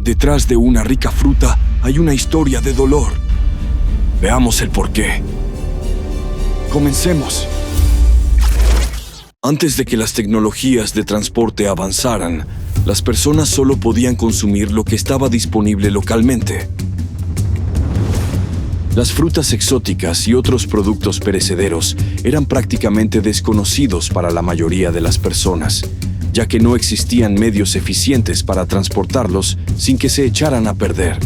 Detrás de una rica fruta hay una historia de dolor. Veamos el porqué. Comencemos. Antes de que las tecnologías de transporte avanzaran, las personas solo podían consumir lo que estaba disponible localmente. Las frutas exóticas y otros productos perecederos eran prácticamente desconocidos para la mayoría de las personas, ya que no existían medios eficientes para transportarlos sin que se echaran a perder.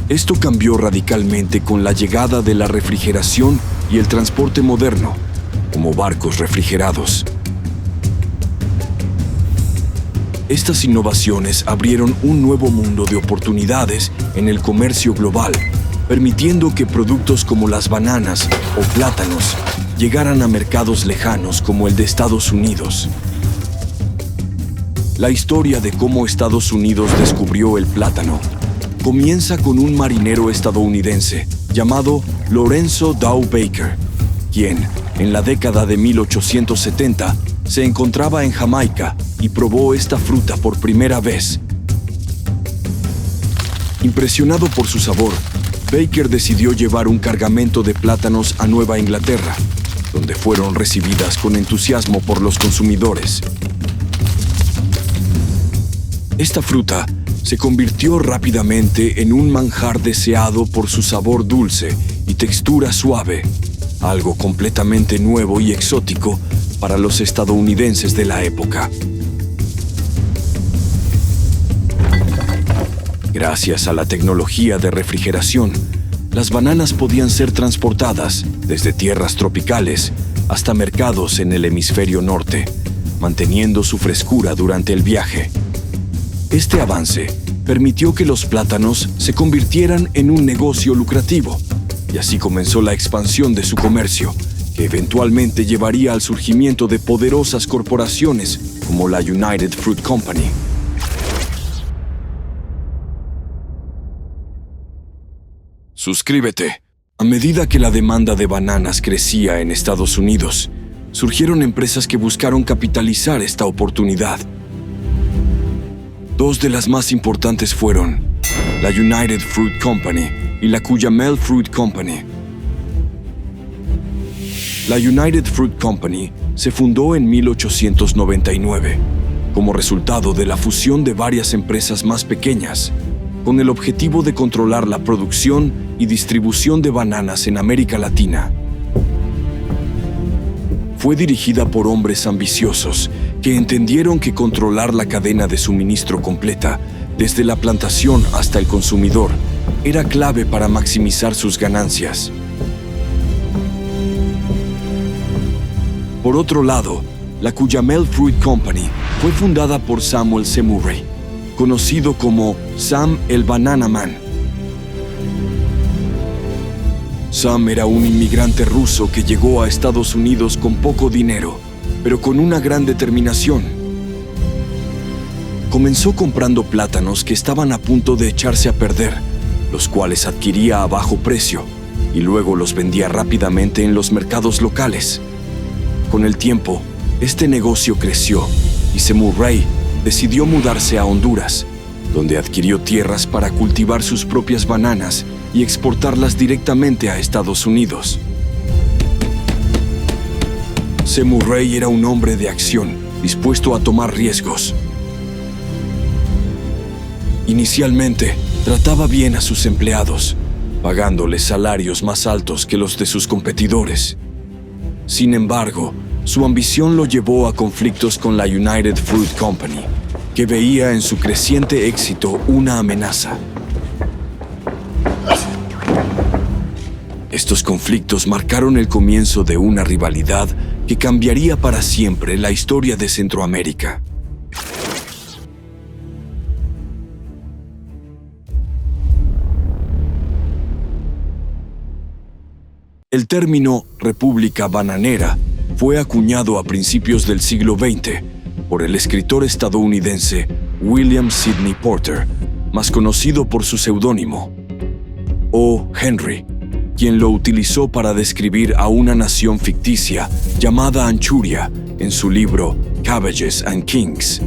Esto cambió radicalmente con la llegada de la refrigeración y el transporte moderno, como barcos refrigerados. Estas innovaciones abrieron un nuevo mundo de oportunidades en el comercio global, permitiendo que productos como las bananas o plátanos llegaran a mercados lejanos como el de Estados Unidos. La historia de cómo Estados Unidos descubrió el plátano comienza con un marinero estadounidense llamado Lorenzo Dow Baker, quien, en la década de 1870, se encontraba en Jamaica y probó esta fruta por primera vez. Impresionado por su sabor, Baker decidió llevar un cargamento de plátanos a Nueva Inglaterra, donde fueron recibidas con entusiasmo por los consumidores. Esta fruta se convirtió rápidamente en un manjar deseado por su sabor dulce y textura suave, algo completamente nuevo y exótico para los estadounidenses de la época. Gracias a la tecnología de refrigeración, las bananas podían ser transportadas desde tierras tropicales hasta mercados en el hemisferio norte, manteniendo su frescura durante el viaje. Este avance permitió que los plátanos se convirtieran en un negocio lucrativo, y así comenzó la expansión de su comercio, que eventualmente llevaría al surgimiento de poderosas corporaciones como la United Fruit Company. Suscríbete. A medida que la demanda de bananas crecía en Estados Unidos, surgieron empresas que buscaron capitalizar esta oportunidad. Dos de las más importantes fueron la United Fruit Company y la Cuyamel Fruit Company. La United Fruit Company se fundó en 1899 como resultado de la fusión de varias empresas más pequeñas, con el objetivo de controlar la producción y distribución de bananas en América Latina. Fue dirigida por hombres ambiciosos que entendieron que controlar la cadena de suministro completa, desde la plantación hasta el consumidor, era clave para maximizar sus ganancias. Por otro lado, la Cuyamel Fruit Company fue fundada por Samuel C. Murray, conocido como Sam el Banana Man. Sam era un inmigrante ruso que llegó a Estados Unidos con poco dinero, pero con una gran determinación. Comenzó comprando plátanos que estaban a punto de echarse a perder, los cuales adquiría a bajo precio, y luego los vendía rápidamente en los mercados locales. Con el tiempo, este negocio creció y C. Murray decidió mudarse a Honduras, donde adquirió tierras para cultivar sus propias bananas y exportarlas directamente a Estados Unidos. C. Murray era un hombre de acción, dispuesto a tomar riesgos. Inicialmente, trataba bien a sus empleados, pagándoles salarios más altos que los de sus competidores. Sin embargo, su ambición lo llevó a conflictos con la United Fruit Company, que veía en su creciente éxito una amenaza. Estos conflictos marcaron el comienzo de una rivalidad que cambiaría para siempre la historia de Centroamérica. El término República Bananera fue acuñado a principios del siglo XX por el escritor estadounidense William Sidney Porter, más conocido por su seudónimo, O. Henry, quien lo utilizó para describir a una nación ficticia llamada Anchuria en su libro Cabbages and Kings.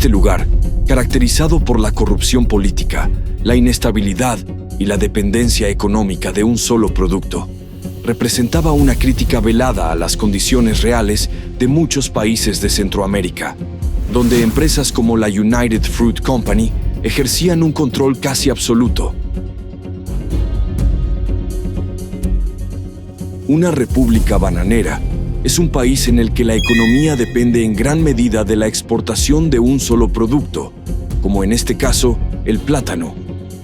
Este lugar, caracterizado por la corrupción política, la inestabilidad y la dependencia económica de un solo producto, representaba una crítica velada a las condiciones reales de muchos países de Centroamérica, donde empresas como la United Fruit Company ejercían un control casi absoluto. Una república bananera es un país en el que la economía depende en gran medida de la exportación de un solo producto, como en este caso, el plátano,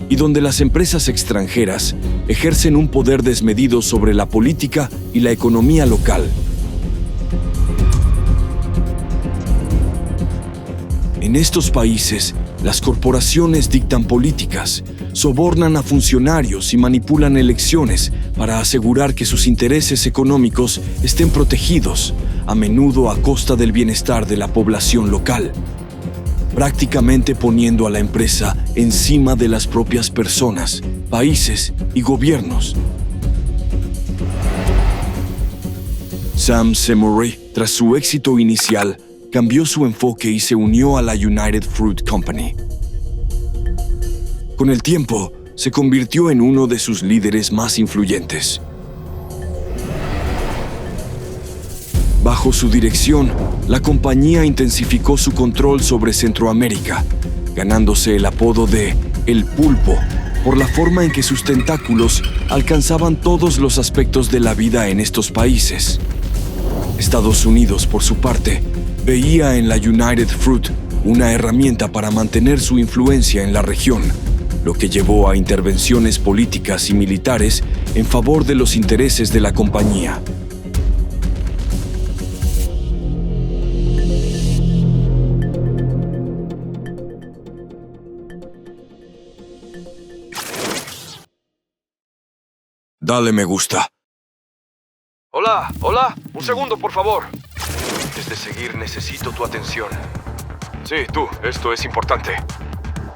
y donde las empresas extranjeras ejercen un poder desmedido sobre la política y la economía local. En estos países, las corporaciones dictan políticas, sobornan a funcionarios y manipulan elecciones para asegurar que sus intereses económicos estén protegidos, a menudo a costa del bienestar de la población local, prácticamente poniendo a la empresa encima de las propias personas, países y gobiernos. Sam Semurray, tras su éxito inicial, cambió su enfoque y se unió a la United Fruit Company. Con el tiempo, se convirtió en uno de sus líderes más influyentes. Bajo su dirección, la compañía intensificó su control sobre Centroamérica, ganándose el apodo de El Pulpo por la forma en que sus tentáculos alcanzaban todos los aspectos de la vida en estos países. Estados Unidos, por su parte, veía en la United Fruit una herramienta para mantener su influencia en la región, lo que llevó a intervenciones políticas y militares en favor de los intereses de la compañía. Dale me gusta. Hola, un segundo, por favor. Antes de seguir, necesito tu atención. Sí, tú, esto es importante.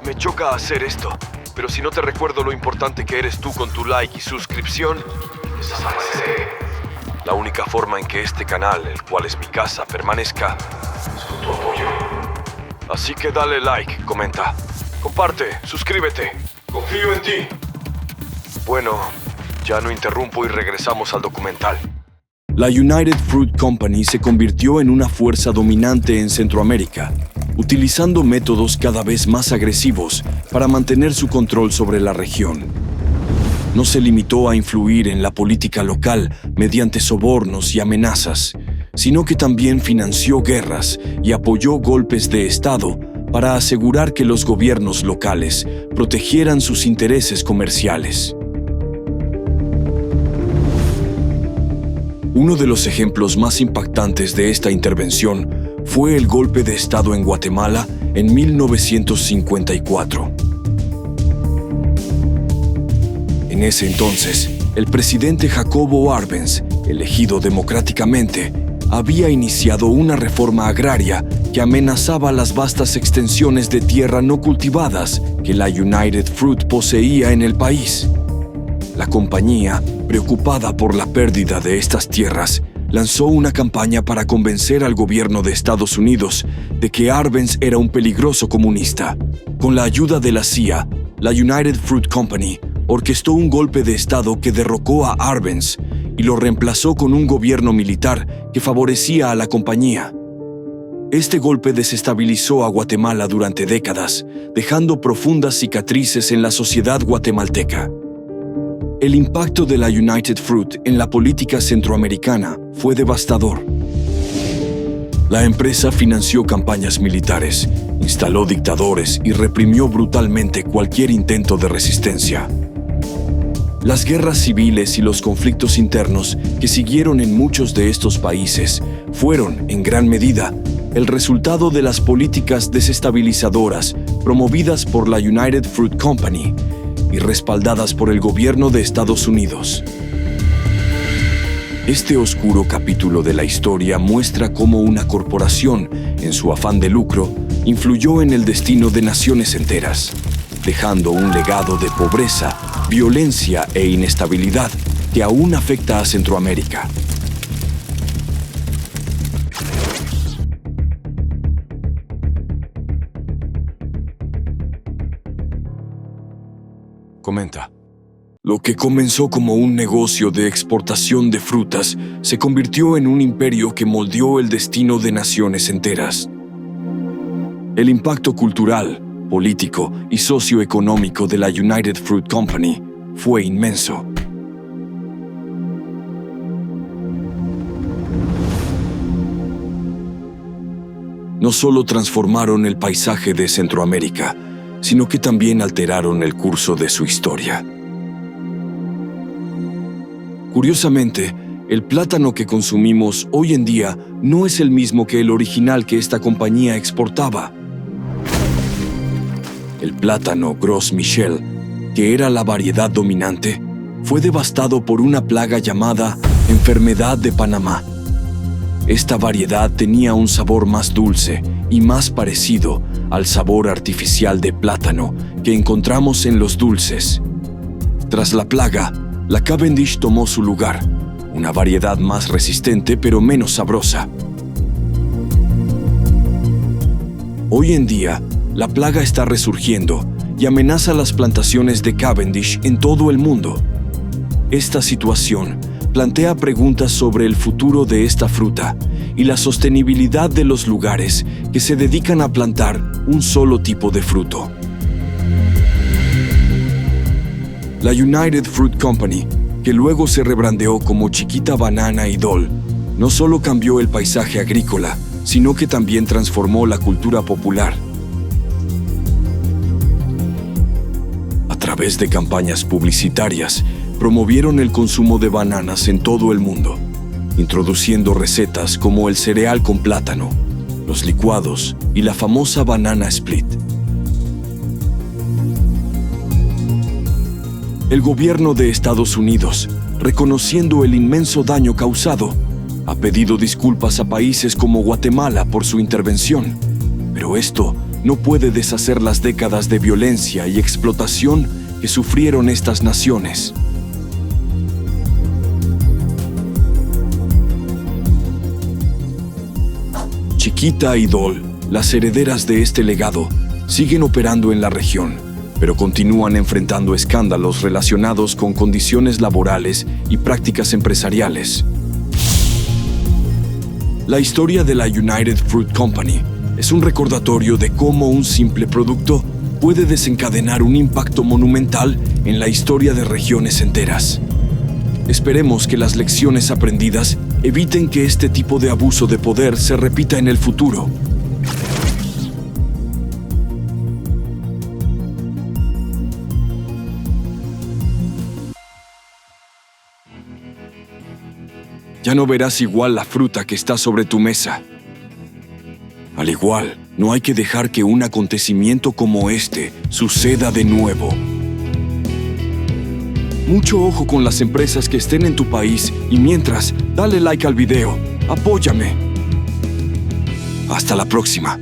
Me choca hacer esto, pero si no te recuerdo lo importante que eres tú con tu like y suscripción, desapareceré. La única forma en que este canal, el cual es mi casa, permanezca es con tu apoyo. Así que dale like, comenta, comparte, suscríbete. Confío en ti. Bueno, ya no interrumpo y regresamos al documental. La United Fruit Company se convirtió en una fuerza dominante en Centroamérica, utilizando métodos cada vez más agresivos para mantener su control sobre la región. No se limitó a influir en la política local mediante sobornos y amenazas, sino que también financió guerras y apoyó golpes de Estado para asegurar que los gobiernos locales protegieran sus intereses comerciales. Uno de los ejemplos más impactantes de esta intervención fue el golpe de Estado en Guatemala en 1954. En ese entonces, el presidente Jacobo Arbenz, elegido democráticamente, había iniciado una reforma agraria que amenazaba las vastas extensiones de tierra no cultivadas que la United Fruit poseía en el país. La compañía, preocupada por la pérdida de estas tierras, lanzó una campaña para convencer al gobierno de Estados Unidos de que Arbenz era un peligroso comunista. Con la ayuda de la CIA, la United Fruit Company orquestó un golpe de Estado que derrocó a Arbenz y lo reemplazó con un gobierno militar que favorecía a la compañía. Este golpe desestabilizó a Guatemala durante décadas, dejando profundas cicatrices en la sociedad guatemalteca. El impacto de la United Fruit en la política centroamericana fue devastador. La empresa financió campañas militares, instaló dictadores y reprimió brutalmente cualquier intento de resistencia. Las guerras civiles y los conflictos internos que siguieron en muchos de estos países fueron, en gran medida, el resultado de las políticas desestabilizadoras promovidas por la United Fruit Company y respaldadas por el gobierno de Estados Unidos. Este oscuro capítulo de la historia muestra cómo una corporación, en su afán de lucro, influyó en el destino de naciones enteras, dejando un legado de pobreza, violencia e inestabilidad que aún afecta a Centroamérica. Comenta. Lo que comenzó como un negocio de exportación de frutas se convirtió en un imperio que moldeó el destino de naciones enteras. El impacto cultural, político y socioeconómico de la United Fruit Company fue inmenso. No solo transformaron el paisaje de Centroamérica, sino que también alteraron el curso de su historia. Curiosamente, el plátano que consumimos hoy en día no es el mismo que el original que esta compañía exportaba. El plátano Gros Michel, que era la variedad dominante, fue devastado por una plaga llamada enfermedad de Panamá. Esta variedad tenía un sabor más dulce y más parecido al sabor artificial de plátano que encontramos en los dulces. Tras la plaga, la Cavendish tomó su lugar, una variedad más resistente pero menos sabrosa. Hoy en día, la plaga está resurgiendo y amenaza las plantaciones de Cavendish en todo el mundo. Esta situación plantea preguntas sobre el futuro de esta fruta y la sostenibilidad de los lugares que se dedican a plantar un solo tipo de fruto. La United Fruit Company, que luego se rebrandeó como Chiquita Banana y Dole, no solo cambió el paisaje agrícola, sino que también transformó la cultura popular. A través de campañas publicitarias, promovieron el consumo de bananas en todo el mundo, introduciendo recetas como el cereal con plátano, los licuados y la famosa banana split. El gobierno de Estados Unidos, reconociendo el inmenso daño causado, ha pedido disculpas a países como Guatemala por su intervención, pero esto no puede deshacer las décadas de violencia y explotación que sufrieron estas naciones. Chiquita y Dole, las herederas de este legado, siguen operando en la región, pero continúan enfrentando escándalos relacionados con condiciones laborales y prácticas empresariales. La historia de la United Fruit Company es un recordatorio de cómo un simple producto puede desencadenar un impacto monumental en la historia de regiones enteras. Esperemos que las lecciones aprendidas eviten que este tipo de abuso de poder se repita en el futuro. Ya no verás igual la fruta que está sobre tu mesa. Al igual, no hay que dejar que un acontecimiento como este suceda de nuevo. Mucho ojo con las empresas que estén en tu país y mientras, dale like al video, apóyame. Hasta la próxima.